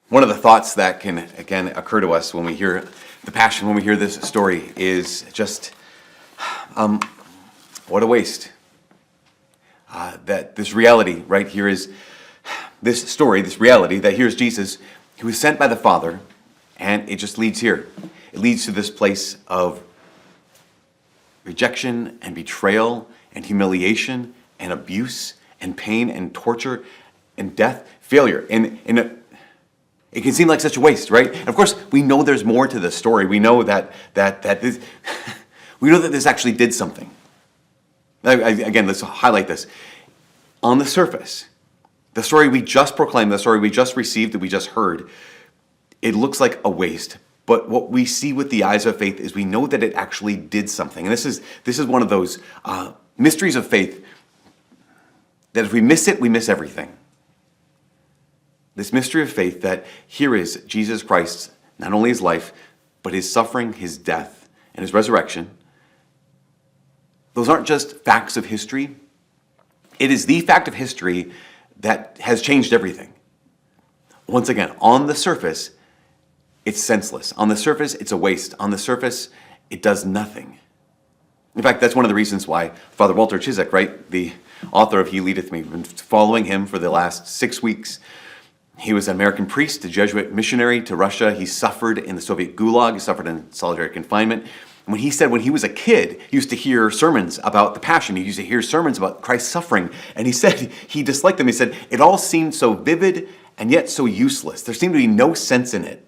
One of the thoughts that can, again, occur to us when we hear the Passion, when we hear this story, is just, what a waste. That this reality right here is, this story, this reality, that here's Jesus, who was sent by the Father, and it just leads here. It leads to this place of rejection and betrayal and humiliation and abuse and pain and torture and death, failure. And it can seem like such a waste, right? And of course, we know there's more to this story. We know that this, we know that this actually did something. Again, let's highlight this. On the surface, the story we just proclaimed, the story we just received, that we just heard, it looks like a waste. But what we see with the eyes of faith is we know that it actually did something. And this is one of those mysteries of faith that if we miss it, we miss everything. This mystery of faith that here is Jesus Christ, not only his life, but his suffering, his death, and his resurrection. Those aren't just facts of history. It is the fact of history that has changed everything. Once again, on the surface, it's senseless. On the surface, it's a waste. On the surface, it does nothing. In fact, that's one of the reasons why Father Walter Chisek, right, the author of He Leadeth Me, we've been following him for the last 6 weeks. He was an American priest, a Jesuit missionary to Russia. He suffered in the Soviet Gulag. He suffered in solitary confinement. And when he said when he was a kid, he used to hear sermons about the Passion. He used to hear sermons about Christ's suffering. And he said he disliked them. He said, it all seemed so vivid and yet so useless. There seemed to be no sense in it.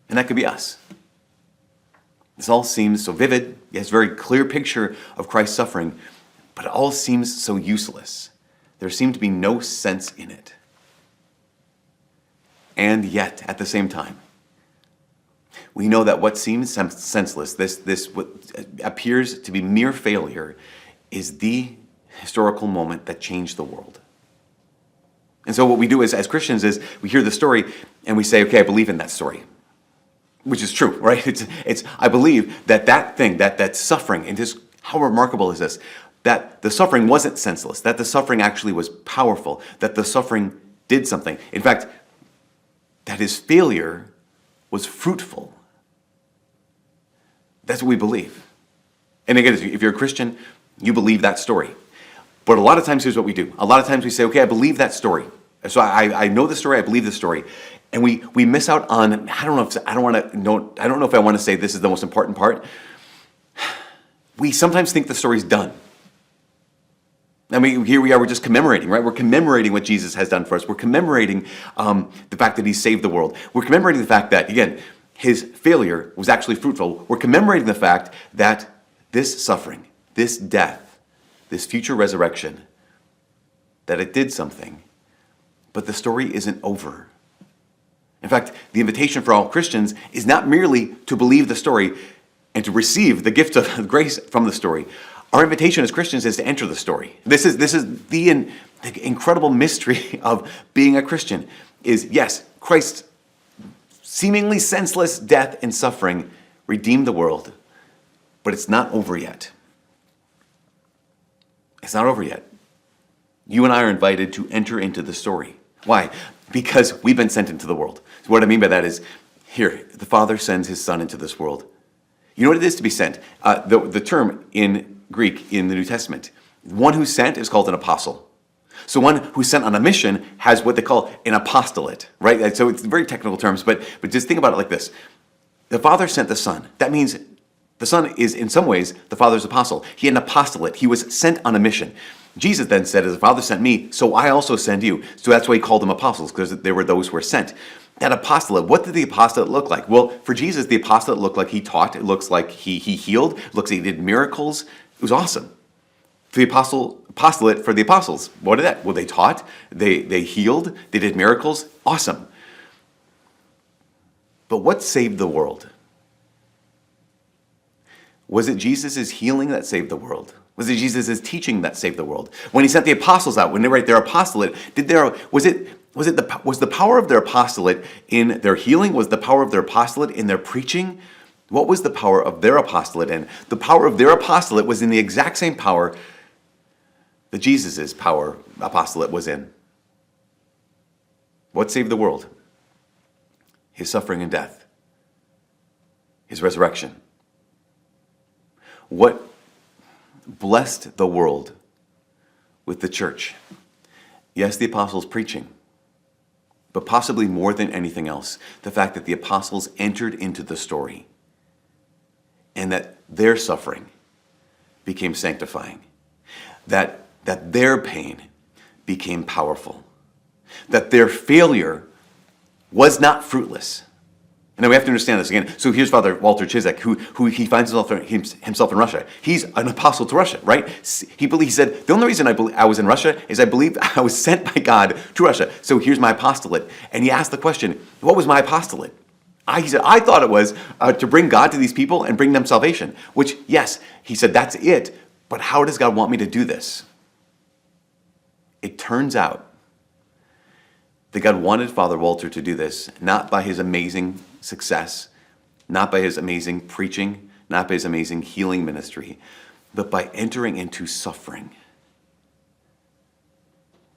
And that could be us. This all seems so vivid. He has a very clear picture of Christ's suffering, but it all seems so useless. There seemed to be no sense in it. And yet, at the same time, we know that what seems senseless, this what appears to be mere failure, is the historical moment that changed the world. And so what we do as Christians is we hear the story and we say, okay, I believe in that story. Which is true, right? It's I believe that thing, that suffering, and just how remarkable is this? That the suffering wasn't senseless, that the suffering actually was powerful, that the suffering did something. In fact, that his failure was fruitful. That's what we believe. And again, if you're a Christian, you believe that story. But a lot of times, here's what we do. A lot of times we say, okay, I believe that story. So I know the story, I believe the story. And we miss out on, I don't know if I want to say this is the most important part. We sometimes think the story's done. I mean, here we are, we're just commemorating, right? We're commemorating what Jesus has done for us. We're commemorating the fact that he saved the world. We're commemorating the fact that, again, his failure was actually fruitful. We're commemorating the fact that this suffering, this death, this future resurrection, that it did something. But the story isn't over. In fact, the invitation for all Christians is not merely to believe the story and to receive the gift of grace from the story. Our invitation as Christians is to enter the story. This is the incredible mystery of being a Christian. Is yes, Christ's seemingly senseless death and suffering redeemed the world, but it's not over yet. It's not over yet. You and I are invited to enter into the story. Why? Because we've been sent into the world. So what I mean by that is, here, the Father sends his Son into this world. You know what it is to be sent? The term in Greek in the New Testament, one who's sent is called an apostle. So one who's sent on a mission has what they call an apostolate, right? So it's very technical terms, but just think about it like this. The Father sent the Son. That means the Son is, in some ways, the Father's apostle. He had an apostolate. He was sent on a mission. Jesus then said, as the Father sent me, so I also send you. So that's why he called them apostles, because they were those who were sent. That apostolate, what did the apostolate look like? Well, for Jesus, the apostolate looked like he taught. It looks like he healed. It looks like he did miracles. It was awesome. The apostolate for the apostles, what did that? Well, they taught, they healed, they did miracles. Awesome. But what saved the world? Was it Jesus' healing that saved the world? Was it Jesus' teaching that saved the world? When he sent the apostles out, when they write their apostolate, was the power of their apostolate in their healing? Was the power of their apostolate in their preaching? What was the power of their apostolate in? The power of their apostolate was in the exact same power that Jesus' apostolate was in. What saved the world? His suffering and death. His resurrection. What blessed the world with the church? Yes, the apostles' preaching, but possibly more than anything else, the fact that the apostles entered into the story and that their suffering became sanctifying, that their pain became powerful, that their failure was not fruitless. And now we have to understand this again. So here's Father Walter Chizek, who he finds himself in Russia. He's an apostle to Russia, right? He said, the only reason I was in Russia is I believe I was sent by God to Russia. So here's my apostolate. And he asked the question, what was my apostolate? He said, I thought it was to bring God to these people and bring them salvation. Which, yes, he said, that's it. But how does God want me to do this? It turns out that God wanted Father Walter to do this, not by his amazing success, not by his amazing preaching, not by his amazing healing ministry, but by entering into suffering,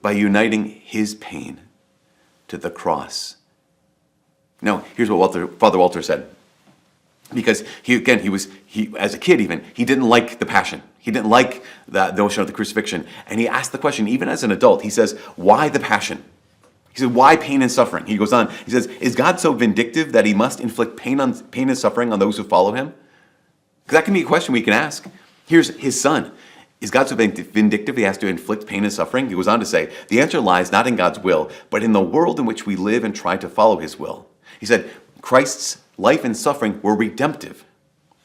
by uniting his pain to the cross. Now, here's what Father Walter said. Because he as a kid even, he didn't like the passion. He didn't like the notion of the crucifixion. And he asked the question, even as an adult, he says, why the passion? He said, why pain and suffering? He goes on, he says, is God so vindictive that he must inflict pain and suffering on those who follow him? Because that can be a question we can ask. Here's his son. Is God so vindictive he has to inflict pain and suffering? He goes on to say, the answer lies not in God's will, but in the world in which we live and try to follow his will. He said, Christ's life and suffering were redemptive.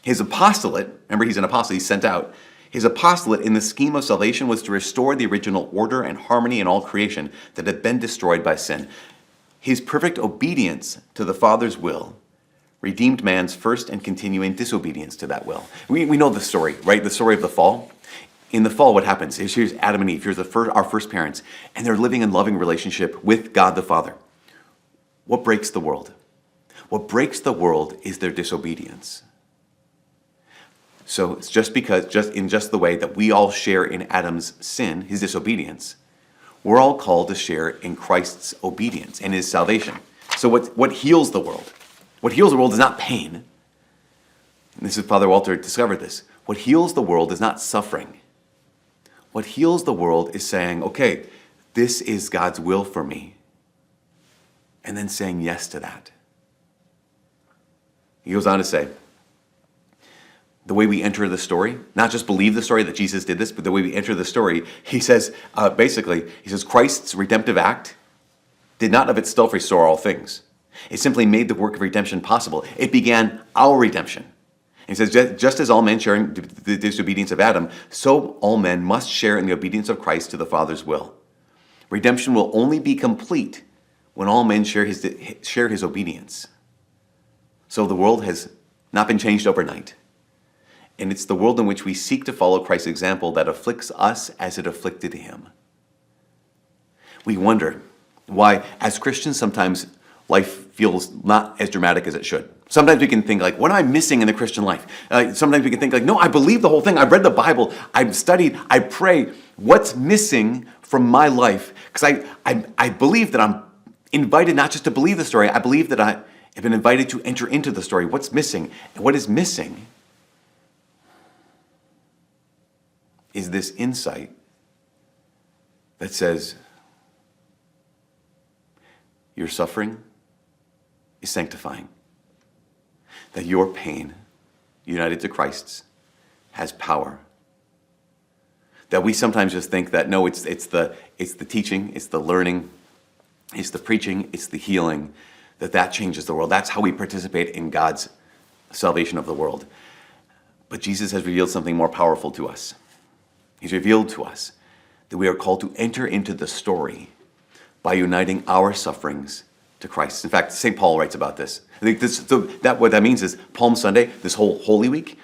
His apostolate, remember he's an apostle, he's sent out. His apostolate in the scheme of salvation was to restore the original order and harmony in all creation that had been destroyed by sin. His perfect obedience to the Father's will redeemed man's first and continuing disobedience to that will. We know the story, right? The story of the fall. In the fall, what happens is here's Adam and Eve, here's our first parents, and they're living in loving relationship with God the Father. What breaks the world? What breaks the world is their disobedience. So it's just the way that we all share in Adam's sin, his disobedience, we're all called to share in Christ's obedience and his salvation. So what heals the world? What heals the world is not pain. And this is Father Walter discovered this. What heals the world is not suffering. What heals the world is saying, okay, this is God's will for me. And then saying yes to that. He goes on to say, the way we enter the story, not just believe the story that Jesus did this, but the way we enter the story, he says, Christ's redemptive act did not of itself restore all things. It simply made the work of redemption possible. It began our redemption. And he says, just as all men share in the disobedience of Adam, so all men must share in the obedience of Christ to the Father's will. Redemption will only be complete when all men share his obedience. So the world has not been changed overnight. And it's the world in which we seek to follow Christ's example that afflicts us as it afflicted him. We wonder why, as Christians, sometimes life feels not as dramatic as it should. Sometimes we can think like, what am I missing in the Christian life? Sometimes we can think like, no, I believe the whole thing. I've read the Bible. I've studied. I pray. What's missing from my life? Because I believe that I'm invited not just to believe the story. I believe that I have been invited to enter into the story. What's missing? And what is missing is this insight that says your suffering is sanctifying. That your pain, united to Christ's, has power. That we sometimes just think that, no, it's the teaching, it's the learning, it's the preaching, it's the healing, that changes the world. That's how we participate in God's salvation of the world. But Jesus has revealed something more powerful to us. He's revealed to us that we are called to enter into the story by uniting our sufferings to Christ. In fact, St. Paul writes about this. I think what that means is Palm Sunday, this whole Holy Week,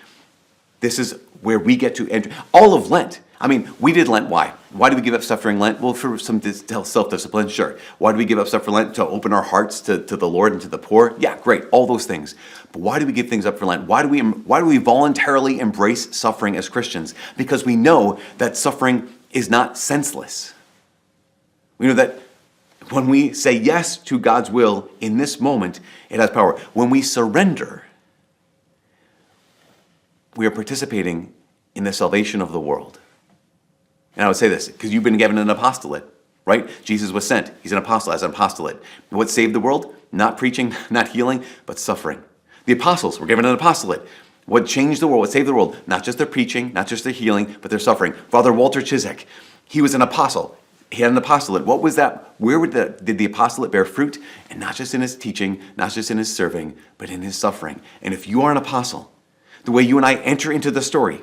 this is where we get to enter. All of Lent. I mean, we did Lent. Why? Why do we give up stuff during Lent? Well, for some self-discipline, sure. Why do we give up stuff for Lent? To open our hearts to the Lord and to the poor? Yeah, great. All those things. But why do we give things up for Lent? Why do we voluntarily embrace suffering as Christians? Because we know that suffering is not senseless. We know that When we say yes to God's will in this moment, it has power. When we surrender, we are participating in the salvation of the world. And I would say this, because you've been given an apostolate, right? Jesus was sent. He's an apostle, as an apostolate. What saved the world? Not preaching, not healing, but suffering. The apostles were given an apostolate. What changed the world, what saved the world? Not just their preaching, not just their healing, but their suffering. Father Walter Chisek, he was an apostle. He had an apostolate. What was that? Where did the apostolate bear fruit? And not just in his teaching, not just in his serving, but in his suffering. And if you are an apostle, the way you and I enter into the story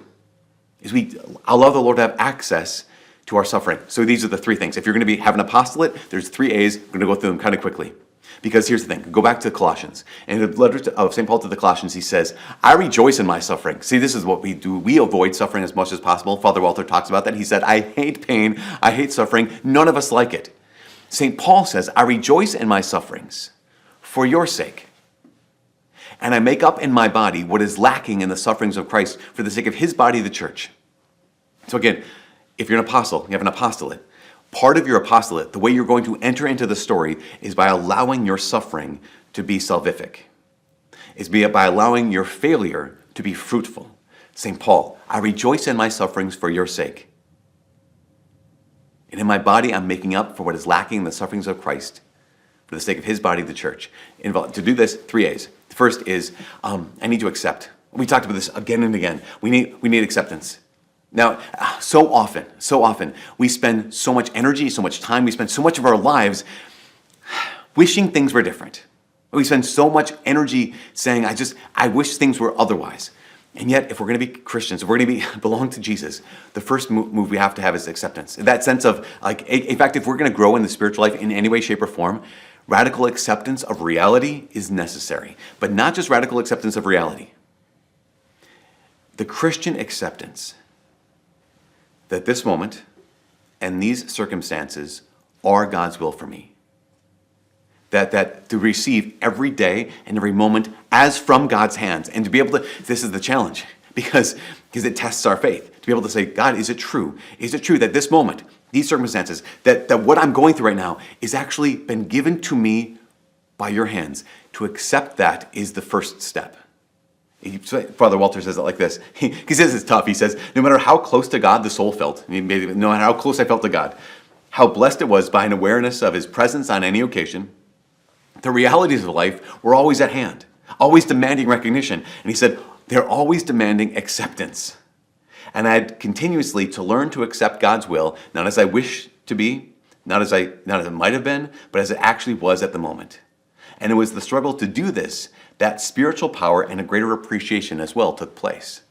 is we allow the Lord to have access to our suffering. So these are the three things. If you're going to have an apostolate, there's 3 A's. I'm going to go through them kind of quickly. Because here's the thing. Go back to Colossians. In the letter of St. Paul to the Colossians, he says, I rejoice in my suffering. See, this is what we do. We avoid suffering as much as possible. Father Walter talks about that. He said, I hate pain. I hate suffering. None of us like it. St. Paul says, I rejoice in my sufferings for your sake. And I make up in my body what is lacking in the sufferings of Christ for the sake of his body, the church. So again, if you're an apostle, you have an apostolate. Part of your apostolate, the way you're going to enter into the story, is by allowing your suffering to be salvific. Is by allowing your failure to be fruitful. St. Paul, I rejoice in my sufferings for your sake. And in my body, I'm making up for what is lacking in the sufferings of Christ for the sake of his body, the church. To do this, 3 A's. The first is, I need to accept. We talked about this again and again. We need acceptance. Now, so often, we spend so much energy, so much time, we spend so much of our lives wishing things were different. We spend so much energy saying, I wish things were otherwise. And yet, if we're going to be Christians, if we're going to belong to Jesus, the first move we have to have is acceptance. In that sense of, in fact, if we're going to grow in the spiritual life in any way, shape, or form, radical acceptance of reality is necessary. But not just radical acceptance of reality. The Christian acceptance that this moment and these circumstances are God's will for me. That to receive every day and every moment as from God's hands. And to be able to, this is the challenge, because it tests our faith. To be able to say, God, is it true? Is it true that this moment, these circumstances, that what I'm going through right now is actually been given to me by your hands? To accept that is the first step. Father Walter says it like this. He says it's tough. He says, no matter how close to God the soul felt, no matter how close I felt to God, how blessed it was by an awareness of his presence on any occasion, the realities of life were always at hand, always demanding recognition. And he said, they're always demanding acceptance. And I had continuously to learn to accept God's will, not as I wish to be, not as it might have been, but as it actually was at the moment. And it was the struggle to do this that spiritual power and a greater appreciation as well took place.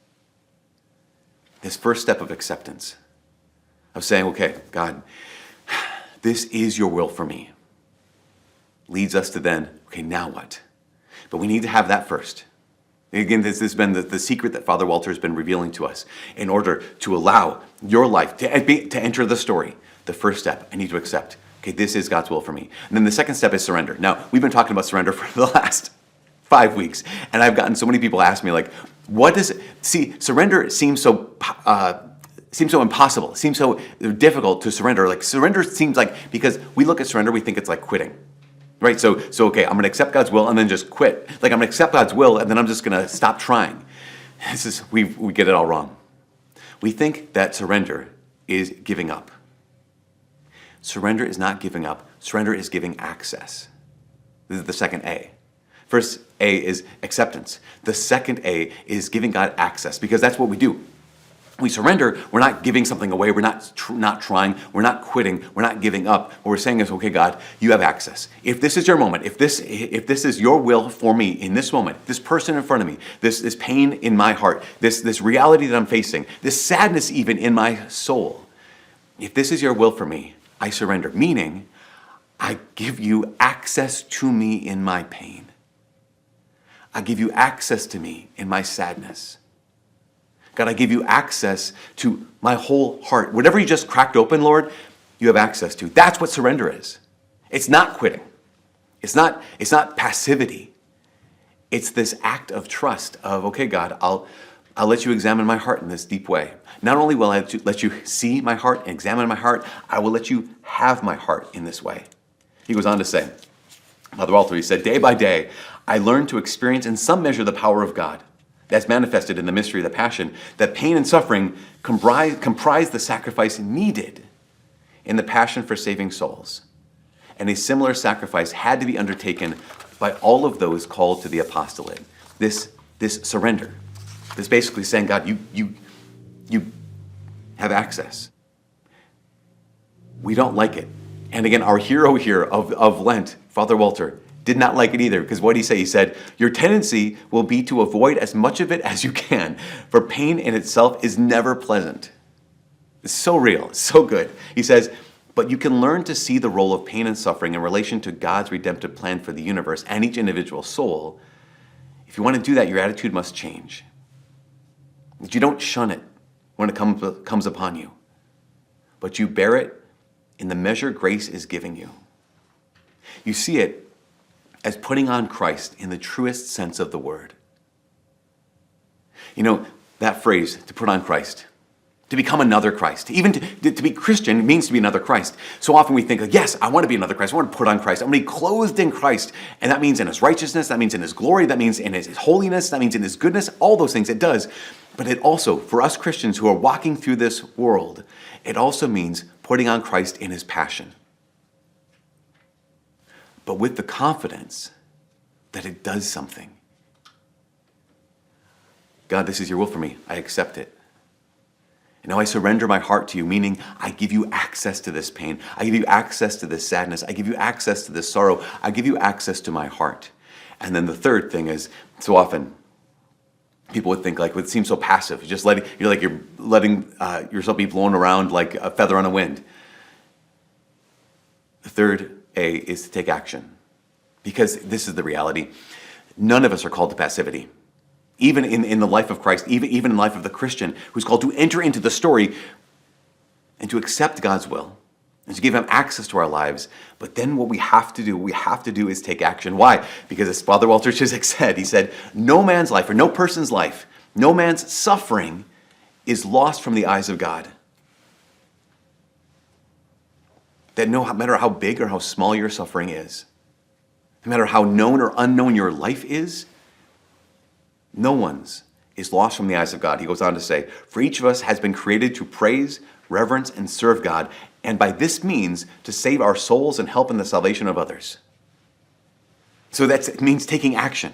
This first step of acceptance, of saying, okay, God, this is your will for me, leads us to then, okay, now what? But we need to have that first. Again, this has been the secret that Father Walter has been revealing to us in order to allow your life to enter the story. The first step, I need to accept, okay, this is God's will for me. And then the second step is surrender. Now, we've been talking about surrender for the last 5 weeks, and I've gotten so many people ask me, like, what does it, see, surrender seems so impossible, it seems so difficult to surrender. Like, surrender seems like, because we look at surrender, we think it's like quitting, right? So okay, I'm going to accept God's will and then just quit. Like, I'm going to accept God's will and then I'm just going to stop trying. We get it all wrong. We think that surrender is giving up. Surrender is not giving up. Surrender is giving access. This is the second A. First A is acceptance. The second A is giving God access, because that's what we do. We surrender, we're not giving something away, we're not trying, we're not quitting, we're not giving up. What we're saying is, okay, God, you have access. If this is your moment, if this is your will for me in this moment, this person in front of me, this pain in my heart, this reality that I'm facing, this sadness even in my soul, if this is your will for me, I surrender. Meaning, I give you access to me in my pain. I give you access to me in my sadness. God, I give you access to my whole heart. Whatever you just cracked open, Lord, you have access to. That's what surrender is. It's not quitting. It's not passivity. It's this act of trust of, okay, God, I'll let you examine my heart in this deep way. Not only will I let you see my heart and examine my heart, I will let you have my heart in this way. He goes on to say, Father Walter, he said, day by day, I learned to experience in some measure the power of God that's manifested in the mystery of the Passion, that pain and suffering comprise the sacrifice needed in the Passion for saving souls. And a similar sacrifice had to be undertaken by all of those called to the apostolate. This surrender, this basically saying, God, you have access. We don't like it. And again, our hero here of Lent, Father Walter, did not like it either, because what did he say? He said, your tendency will be to avoid as much of it as you can, for pain in itself is never pleasant. It's so real, it's so good. He says, but you can learn to see the role of pain and suffering in relation to God's redemptive plan for the universe and each individual soul. If you want to do that, your attitude must change. That you don't shun it when it comes upon you, but you bear it in the measure grace is giving you. You see it as putting on Christ in the truest sense of the word. You know, that phrase, to put on Christ, to become another Christ, even to be Christian means to be another Christ. So often we think, yes, I want to be another Christ. I want to put on Christ. I want to be clothed in Christ. And that means in his righteousness, that means in his glory, that means in his holiness, that means in his goodness, all those things it does. But it also, for us Christians who are walking through this world, it also means putting on Christ in his passion. But with the confidence that it does something. God, this is your will for me. I accept it. And now I surrender my heart to you, meaning I give you access to this pain. I give you access to this sadness. I give you access to this sorrow. I give you access to my heart. And then the third thing is, so often people would think, like, it seems so passive. You're letting yourself be blown around like a feather on a wind. The third A is to take action. Because this is the reality. None of us are called to passivity. Even in the life of Christ, even in the life of the Christian, who's called to enter into the story and to accept God's will and to give him access to our lives. But then what we have to do is take action. Why? Because as Father Walter Chiswick said, he said, no man's life or no person's life, no man's suffering is lost from the eyes of God. That no matter how big or how small your suffering is, no matter how known or unknown your life is, no one's is lost from the eyes of God. He goes on to say, for each of us has been created to praise, reverence, and serve God, and by this means to save our souls and help in the salvation of others. So it means taking action.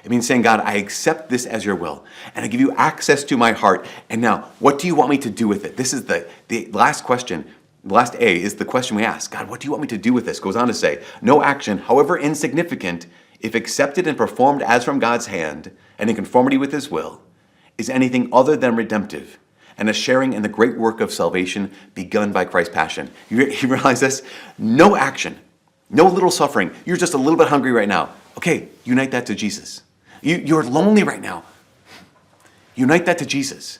It means saying, God, I accept this as your will, and I give you access to my heart. And now, what do you want me to do with it? This is the last question. The last A is the question we ask. God, what do you want me to do with this? Goes on to say, no action, however insignificant, if accepted and performed as from God's hand and in conformity with his will, is anything other than redemptive and a sharing in the great work of salvation begun by Christ's passion. You realize this? No action, no little suffering. You're just a little bit hungry right now. Okay, unite that to Jesus. You're lonely right now. Unite that to Jesus.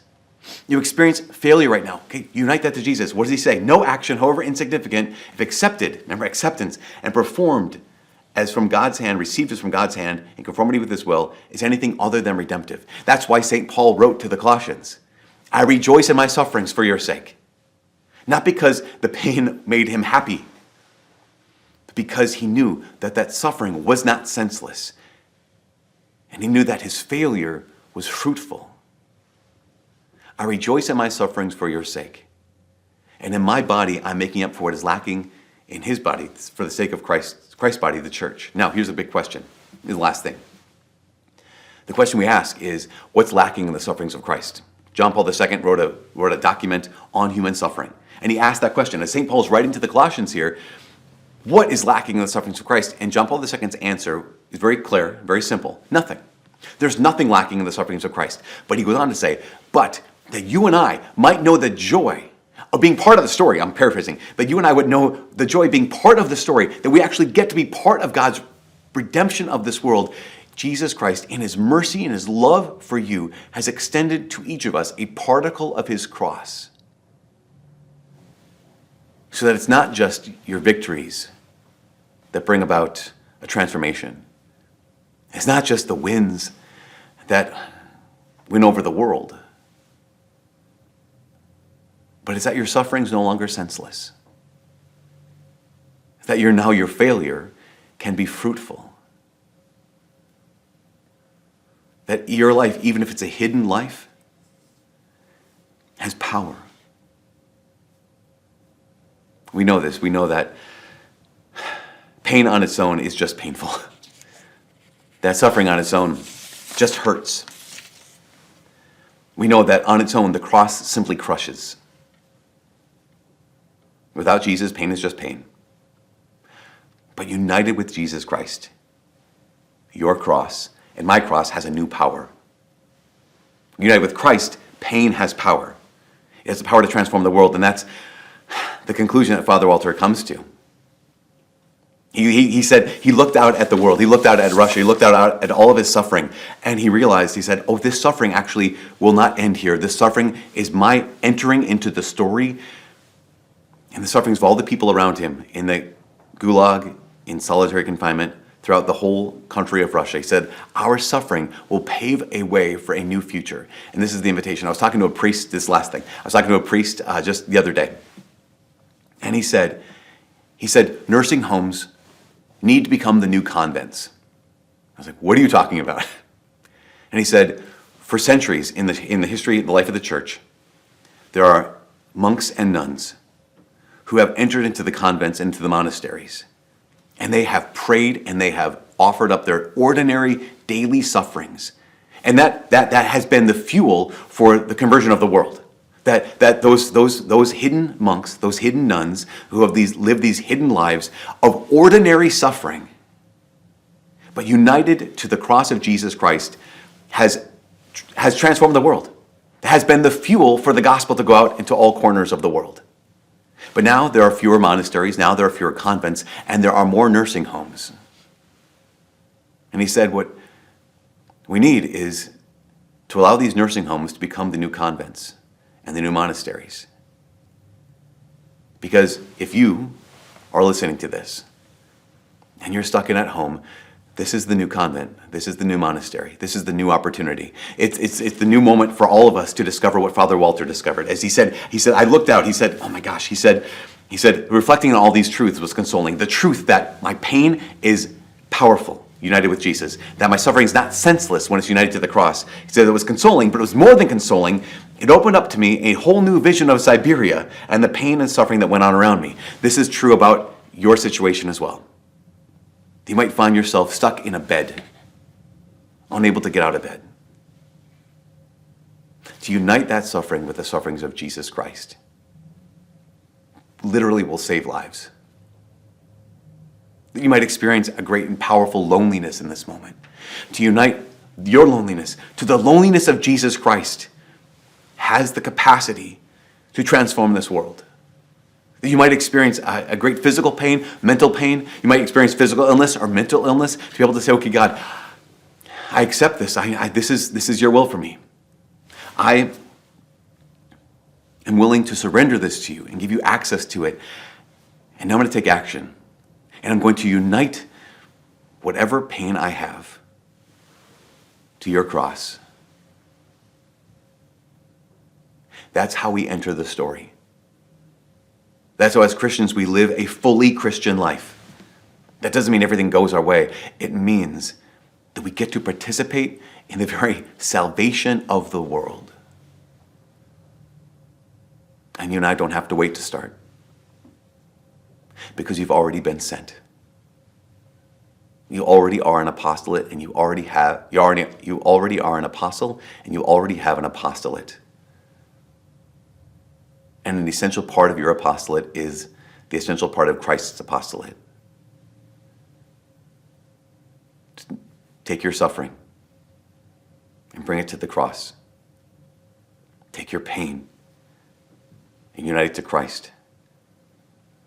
You experience failure right now. Okay, unite that to Jesus. What does he say? No action, however insignificant, if accepted, remember acceptance, and performed as from God's hand, received as from God's hand, in conformity with his will, is anything other than redemptive. That's why St. Paul wrote to the Colossians, I rejoice in my sufferings for your sake. Not because the pain made him happy, but because he knew that that suffering was not senseless. And he knew that his failure was fruitful. I rejoice in my sufferings for your sake. And in my body, I'm making up for what is lacking in his body for the sake of Christ's body, the church. Now, here's a big question. Here's the last thing. The question we ask is, what's lacking in the sufferings of Christ? John Paul II wrote a document on human suffering. And he asked that question. As St. Paul's writing to the Colossians here, what is lacking in the sufferings of Christ? And John Paul II's answer is very clear, very simple. Nothing. There's nothing lacking in the sufferings of Christ. But he goes on to say, but that you and I might know the joy of being part of the story. I'm paraphrasing. That you and I would know the joy of being part of the story, that we actually get to be part of God's redemption of this world. Jesus Christ, in his mercy and his love for you, has extended to each of us a particle of his cross. So that it's not just your victories that bring about a transformation. It's not just the wins that win over the world. But it's that your suffering is no longer senseless. that your failure can be fruitful. That your life, even if it's a hidden life, has power. We know this. We know that pain on its own is just painful. That suffering on its own just hurts. We know that on its own, the cross simply crushes. Without Jesus, pain is just pain. But united with Jesus Christ, your cross and my cross has a new power. United with Christ, pain has power. It has the power to transform the world, and that's the conclusion that Father Walter comes to. He said he looked out at the world, he looked out at Russia, he looked out at all of his suffering, and he realized, he said, this suffering actually will not end here. This suffering is my entering into the story and the sufferings of all the people around him in the gulag, in solitary confinement, throughout the whole country of Russia. He said, our suffering will pave a way for a new future. And this is the invitation. I was talking to a priest, this last thing. I was talking to a priest just the other day. And he said, nursing homes need to become the new convents. I was like, what are you talking about? And he said, for centuries in the history, the life of the church, there are monks and nuns who have entered into the convents, into the monasteries, and they have prayed and they have offered up their ordinary daily sufferings. And that has been the fuel for the conversion of the world. That those hidden monks, those hidden nuns who have lived these hidden lives of ordinary suffering, but united to the cross of Jesus Christ, has transformed the world. It has been the fuel for the gospel to go out into all corners of the world. But now there are fewer monasteries, now there are fewer convents, and there are more nursing homes. And he said what we need is to allow these nursing homes to become the new convents and the new monasteries. Because if you are listening to this and you're stuck in at home, this is the new convent. This is the new monastery. This is the new opportunity. It's the new moment for all of us to discover what Father Walter discovered. As he said, I looked out, he said, oh my gosh, he said, reflecting on all these truths was consoling. The truth that my pain is powerful, united with Jesus. That my suffering is not senseless when it's united to the cross. He said it was consoling, but it was more than consoling. It opened up to me a whole new vision of Siberia and the pain and suffering that went on around me. This is true about your situation as well. You might find yourself stuck in a bed, unable to get out of bed. To unite that suffering with the sufferings of Jesus Christ literally will save lives. You might experience a great and powerful loneliness in this moment. To unite your loneliness to the loneliness of Jesus Christ has the capacity to transform this world. You might experience a great physical pain, mental pain. You might experience physical illness or mental illness to be able to say, okay, God, I accept this. This is your will for me. I am willing to surrender this to you and give you access to it. And now I'm going to take action. And I'm going to unite whatever pain I have to your cross. That's how we enter the story. That's how, as Christians, we live a fully Christian life. That doesn't mean everything goes our way. It means that we get to participate in the very salvation of the world. And you and I don't have to wait to start, because you've already been sent. You already are an apostolate, and you already are an apostle, and you already have an apostolate. And an essential part of your apostolate is the essential part of Christ's apostolate. Take your suffering and bring it to the cross. Take your pain and unite it to Christ.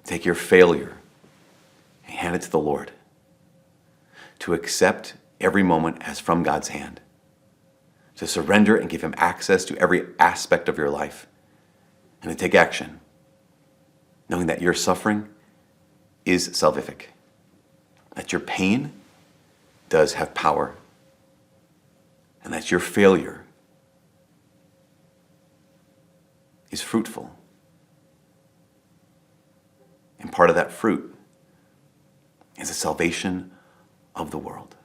Take your failure and hand it to the Lord. To accept every moment as from God's hand. To surrender and give him access to every aspect of your life. And to take action, knowing that your suffering is salvific, that your pain does have power, and that your failure is fruitful. And part of that fruit is the salvation of the world.